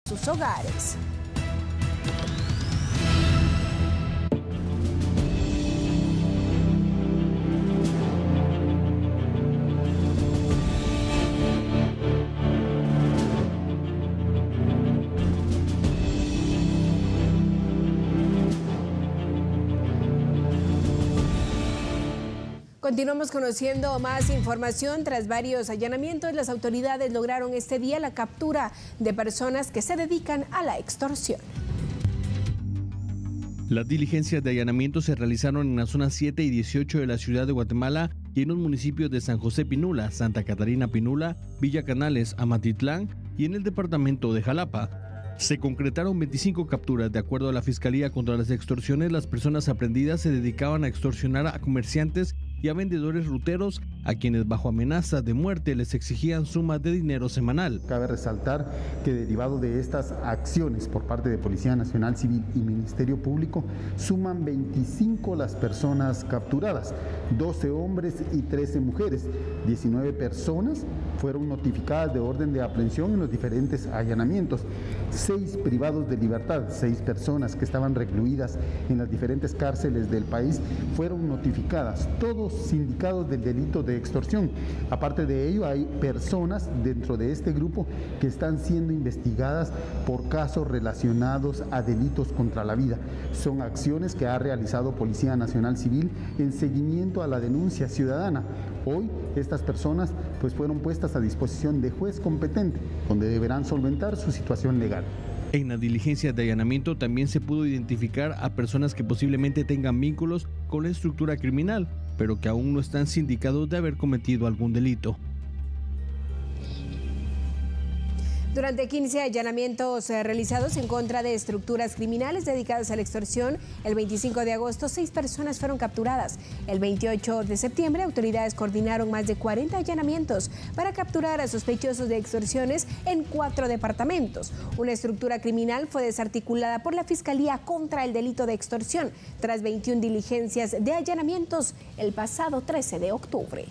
sus hogares. Continuamos conociendo más información. Tras varios allanamientos, las autoridades lograron este día la captura de personas que se dedican a la extorsión. Las diligencias de allanamiento se realizaron en las zonas 7 y 18 de la ciudad de Guatemala y en los municipios de San José Pinula, Santa Catarina Pinula, Villa Canales, Amatitlán y en el departamento de Jalapa. Se concretaron 25 capturas. De acuerdo a la Fiscalía contra las Extorsiones, las personas aprendidas se dedicaban a extorsionar a comerciantes y a vendedores ruteros, a quienes bajo amenaza de muerte les exigían sumas de dinero semanal. Cabe resaltar que derivado de estas acciones por parte de Policía Nacional Civil y Ministerio Público, suman 25 las personas capturadas, 12 hombres y 13 mujeres. 19 personas fueron notificadas de orden de aprehensión en los diferentes allanamientos, 6 privados de libertad, 6 personas que estaban recluidas en las diferentes cárceles del país fueron notificadas, todos sindicados del delito de extorsión. Aparte de ello, hay personas dentro de este grupo que están siendo investigadas por casos relacionados a delitos contra la vida. Son acciones que ha realizado Policía Nacional Civil en seguimiento a la denuncia ciudadana. Hoy estas personas fueron puestas a disposición de juez competente, donde deberán solventar su situación legal. En las diligencias de allanamiento también se pudo identificar a personas que posiblemente tengan vínculos con la estructura criminal, pero que aún no están sindicados de haber cometido algún delito. Durante 15 allanamientos realizados en contra de estructuras criminales dedicadas a la extorsión, el 25 de agosto 6 personas fueron capturadas. El 28 de septiembre, autoridades coordinaron más de 40 allanamientos para capturar a sospechosos de extorsiones en 4 departamentos. Una estructura criminal fue desarticulada por la Fiscalía contra el delito de extorsión tras 21 diligencias de allanamientos el pasado 13 de octubre.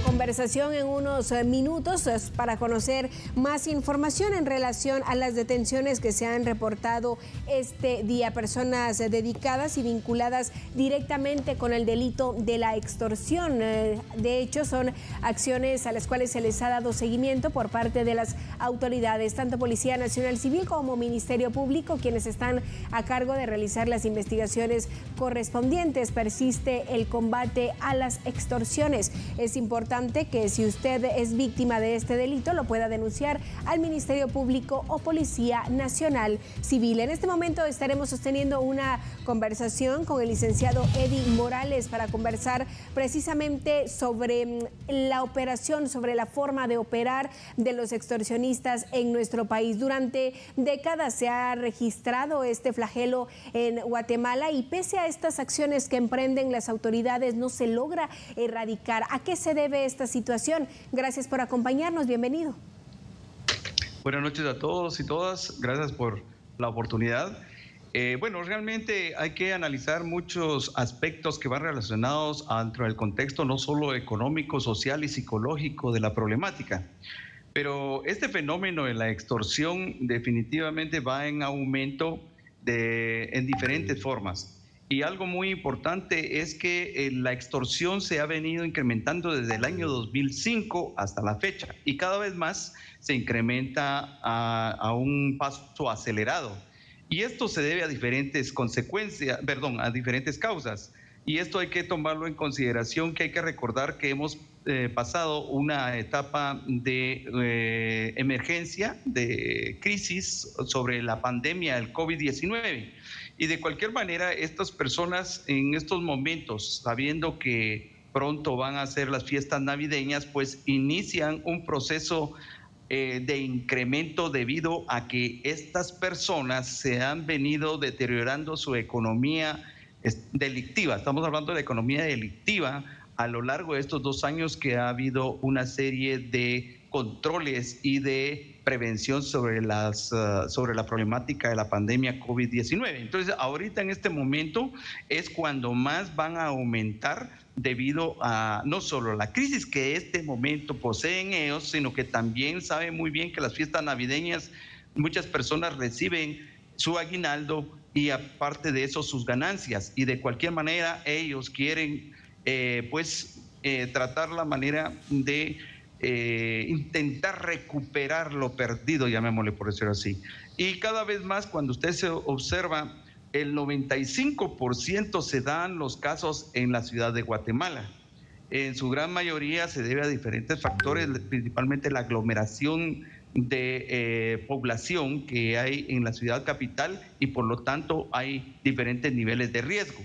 Conversación en unos minutos para conocer más información en relación a las detenciones que se han reportado este día. Personas dedicadas y vinculadas directamente con el delito de la extorsión. De hecho, son acciones a las cuales se les ha dado seguimiento por parte de las autoridades, tanto Policía Nacional Civil como Ministerio Público, quienes están a cargo de realizar las investigaciones correspondientes. Persiste el combate a las extorsiones. Es importante que si usted es víctima de este delito lo pueda denunciar al Ministerio Público o Policía Nacional Civil. En este momento estaremos sosteniendo una conversación con el licenciado Eddie Morales para conversar precisamente sobre la operación, sobre la forma de operar de los extorsionistas en nuestro país. Durante décadas se ha registrado este flagelo en Guatemala y pese a estas acciones que emprenden las autoridades no se logra erradicar. ¿A qué se debe esta situación? Gracias por acompañarnos, bienvenido. Buenas noches a todos y todas, gracias por la oportunidad. Bueno, realmente hay que analizar muchos aspectos que van relacionados dentro del contexto no solo económico, social y psicológico de la problemática. Pero este fenómeno de la extorsión definitivamente va en aumento en diferentes formas. Y algo muy importante es que la extorsión se ha venido incrementando desde el año 2005 hasta la fecha y cada vez más se incrementa a un paso acelerado. Y esto se debe a diferentes a diferentes causas. Y esto hay que tomarlo en consideración, que hay que recordar que hemos pasado una etapa de emergencia, de crisis sobre la pandemia del COVID-19. Y de cualquier manera, estas personas en estos momentos, sabiendo que pronto van a ser las fiestas navideñas, pues inician un proceso de incremento debido a que estas personas se han venido deteriorando su economía delictiva. Estamos hablando de la economía delictiva a lo largo de estos 2 años que ha habido una serie de controles y de prevención sobre la problemática de la pandemia COVID-19. Entonces, ahorita en este momento es cuando más van a aumentar debido a no solo la crisis que este momento poseen ellos, sino que también saben muy bien que las fiestas navideñas muchas personas reciben su aguinaldo y aparte de eso sus ganancias, y de cualquier manera ellos quieren tratar la manera de intentar recuperar lo perdido, llamémosle por decirlo así. Y cada vez más, cuando usted se observa, el 95% se dan los casos en la ciudad de Guatemala. En su gran mayoría se debe a diferentes factores, principalmente la aglomeración de población que hay en la ciudad capital, y por lo tanto hay diferentes niveles de riesgo.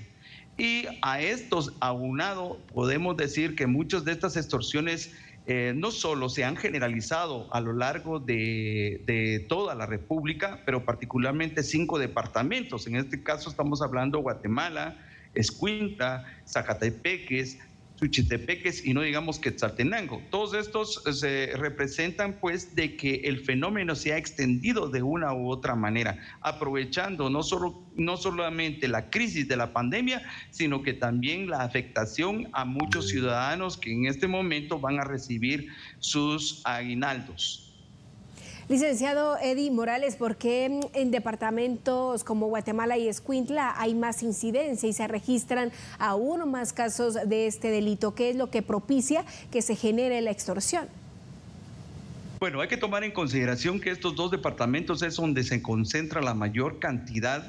Y a estos aunado podemos decir que muchas de estas extorsiones no solo se han generalizado a lo largo de toda la República, pero particularmente 5 departamentos. En este caso estamos hablando Guatemala, Escuintla, Zacatepeques, Suchitepeques y no digamos Quetzaltenango. Todos estos se representan pues de que el fenómeno se ha extendido de una u otra manera, aprovechando no solamente la crisis de la pandemia, sino que también la afectación a muchos ciudadanos que en este momento van a recibir sus aguinaldos. Licenciado Eddie Morales, ¿por qué en departamentos como Guatemala y Escuintla hay más incidencia y se registran aún más casos de este delito? ¿Qué es lo que propicia que se genere la extorsión? Bueno, hay que tomar en consideración que estos 2 departamentos es donde se concentra la mayor cantidad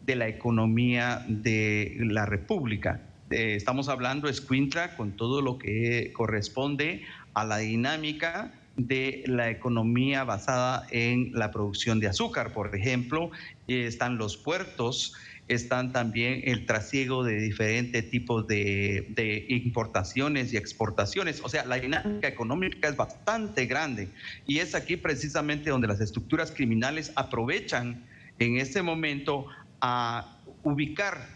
de la economía de la República. Estamos hablando de Escuintla con todo lo que corresponde a la dinámica de la economía basada en la producción de azúcar, por ejemplo, están los puertos, están también el trasiego de diferentes tipos de importaciones y exportaciones. O sea, la dinámica económica es bastante grande y es aquí precisamente donde las estructuras criminales aprovechan en este momento a ubicar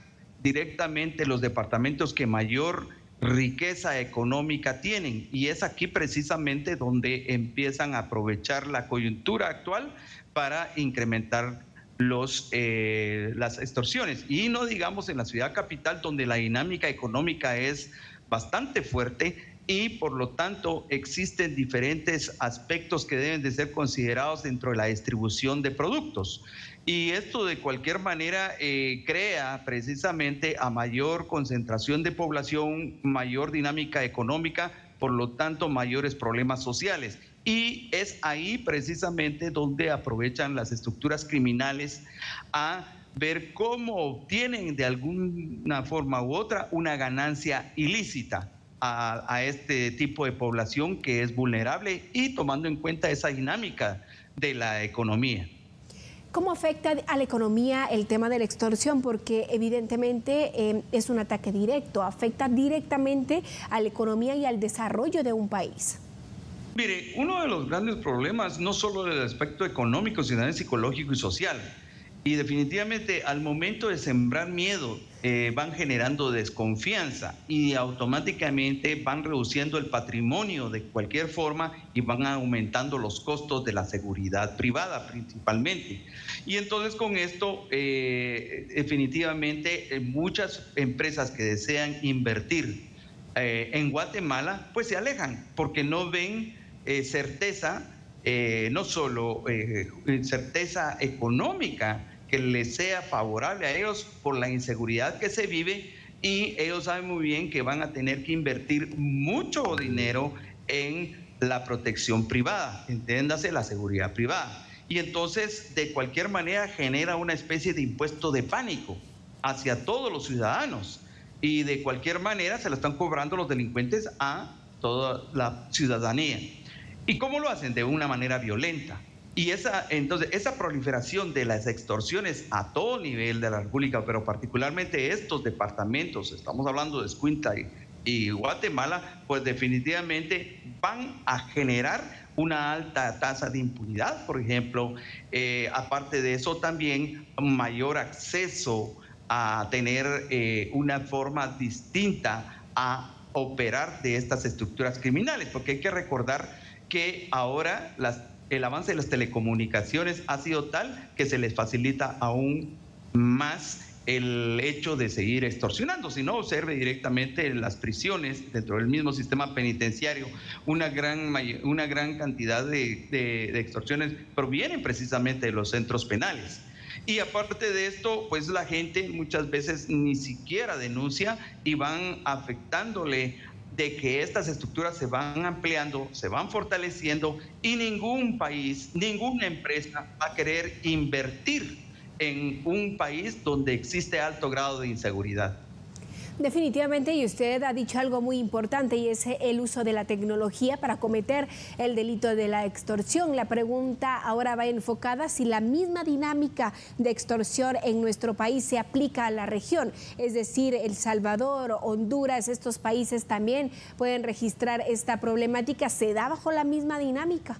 directamente los departamentos que mayor riqueza económica tienen, y es aquí precisamente donde empiezan a aprovechar la coyuntura actual para incrementar las extorsiones. Y no digamos en la ciudad capital, donde la dinámica económica es bastante fuerte y por lo tanto existen diferentes aspectos que deben de ser considerados dentro de la distribución de productos. Y esto de cualquier manera crea precisamente a mayor concentración de población, mayor dinámica económica, por lo tanto mayores problemas sociales. Y es ahí precisamente donde aprovechan las estructuras criminales a ver cómo obtienen de alguna forma u otra una ganancia ilícita a este tipo de población que es vulnerable, y tomando en cuenta esa dinámica de la economía. ¿Cómo afecta a la economía el tema de la extorsión? Porque evidentemente es un ataque directo, afecta directamente a la economía y al desarrollo de un país. Mire, uno de los grandes problemas, no solo del aspecto económico, sino también psicológico y social. Y definitivamente al momento de sembrar miedo van generando desconfianza y automáticamente van reduciendo el patrimonio de cualquier forma y van aumentando los costos de la seguridad privada principalmente. Y entonces con esto definitivamente muchas empresas que desean invertir en Guatemala pues se alejan porque no ven certeza, no solo certeza económica que les sea favorable a ellos por la inseguridad que se vive, y ellos saben muy bien que van a tener que invertir mucho dinero en la protección privada, entiéndase la seguridad privada. Y entonces de cualquier manera genera una especie de impuesto de pánico hacia todos los ciudadanos, y de cualquier manera se la están cobrando los delincuentes a toda la ciudadanía. ¿Y cómo lo hacen? De una manera violenta. Y entonces esa proliferación de las extorsiones a todo nivel de la República, pero particularmente estos departamentos, estamos hablando de Escuintla y Guatemala, pues definitivamente van a generar una alta tasa de impunidad, por ejemplo. Aparte de eso, también mayor acceso a tener una forma distinta a operar de estas estructuras criminales, porque hay que recordar que ahora las el avance de las telecomunicaciones ha sido tal que se les facilita aún más el hecho de seguir extorsionando. Si no, observe directamente en las prisiones, dentro del mismo sistema penitenciario, una gran cantidad de extorsiones provienen precisamente de los centros penales. Y aparte de esto, pues la gente muchas veces ni siquiera denuncia y van afectándole de que estas estructuras se van ampliando, se van fortaleciendo y ningún país, ninguna empresa va a querer invertir en un país donde existe alto grado de inseguridad. Definitivamente, y usted ha dicho algo muy importante, y es el uso de la tecnología para cometer el delito de la extorsión. La pregunta ahora va enfocada si la misma dinámica de extorsión en nuestro país se aplica a la región, es decir, El Salvador, Honduras, estos países también pueden registrar esta problemática. ¿Se da bajo la misma dinámica?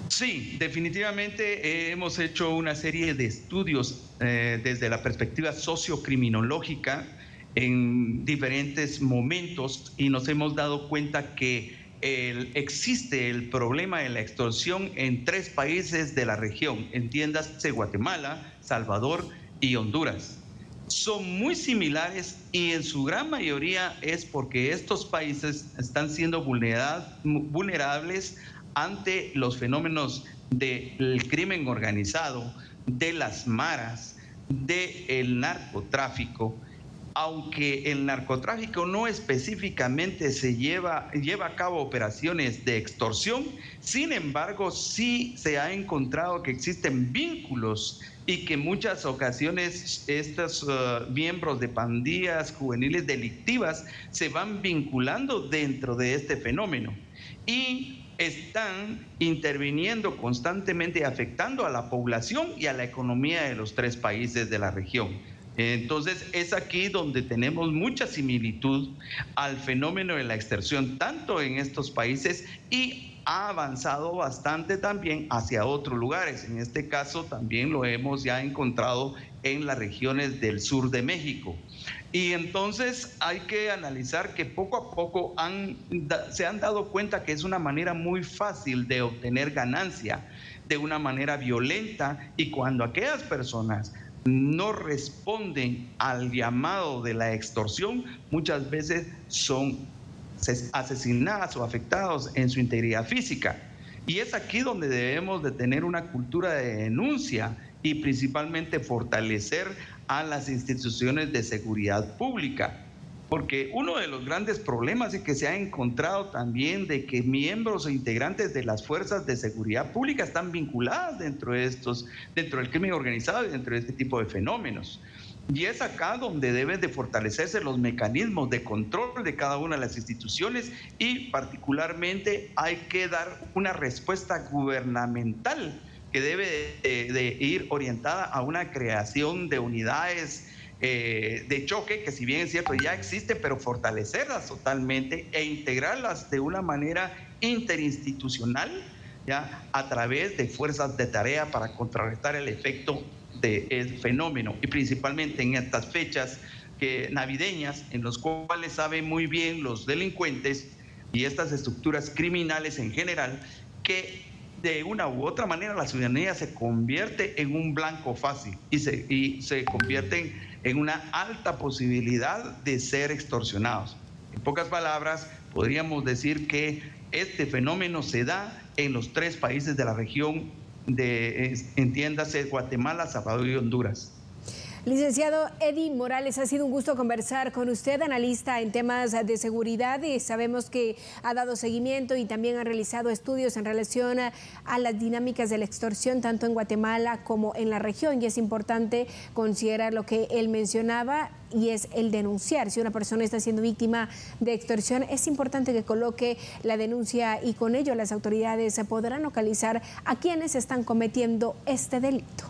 Sí, definitivamente hemos hecho una serie de estudios desde la perspectiva sociocriminológica en diferentes momentos y nos hemos dado cuenta que existe el problema de la extorsión en 3 países de la región, entiéndase Guatemala, Salvador y Honduras. Son muy similares y en su gran mayoría es porque estos países están siendo vulnerables ante los fenómenos del crimen organizado, de las maras, del narcotráfico. Aunque el narcotráfico no específicamente lleva a cabo operaciones de extorsión, sin embargo, sí se ha encontrado que existen vínculos y que en muchas ocasiones estos miembros de pandillas juveniles delictivas se van vinculando dentro de este fenómeno y están interviniendo constantemente, afectando a la población y a la economía de los 3 países de la región. Entonces es aquí donde tenemos mucha similitud al fenómeno de la extorsión, tanto en estos países y ha avanzado bastante también hacia otros lugares. En este caso también lo hemos ya encontrado en las regiones del sur de México. Y entonces hay que analizar que poco a poco se han dado cuenta que es una manera muy fácil de obtener ganancia, de una manera violenta, y cuando aquellas personas no responden al llamado de la extorsión, muchas veces son asesinadas o afectados en su integridad física. Y es aquí donde debemos de tener una cultura de denuncia y principalmente fortalecer a las instituciones de seguridad pública. Porque uno de los grandes problemas es que se ha encontrado también de que miembros o integrantes de las fuerzas de seguridad pública están vinculadas dentro del crimen organizado y dentro de este tipo de fenómenos. Y es acá donde deben de fortalecerse los mecanismos de control de cada una de las instituciones y particularmente hay que dar una respuesta gubernamental que debe de ir orientada a una creación de unidades de choque, que si bien es cierto ya existen, pero fortalecerlas totalmente e integrarlas de una manera interinstitucional, ya a través de fuerzas de tarea para contrarrestar el efecto del fenómeno y principalmente en estas fechas navideñas en los cuales saben muy bien los delincuentes y estas estructuras criminales en general que de una u otra manera la ciudadanía se convierte en un blanco fácil y se convierten en una alta posibilidad de ser extorsionados. En pocas palabras, podríamos decir que este fenómeno se da en los 3 países de la región entiéndase Guatemala, Salvador y Honduras. Licenciado Eddie Morales, ha sido un gusto conversar con usted, analista en temas de seguridad, y sabemos que ha dado seguimiento y también ha realizado estudios en relación a las dinámicas de la extorsión tanto en Guatemala como en la región, y es importante considerar lo que él mencionaba y es el denunciar. Si una persona está siendo víctima de extorsión, es importante que coloque la denuncia y con ello las autoridades podrán localizar a quienes están cometiendo este delito.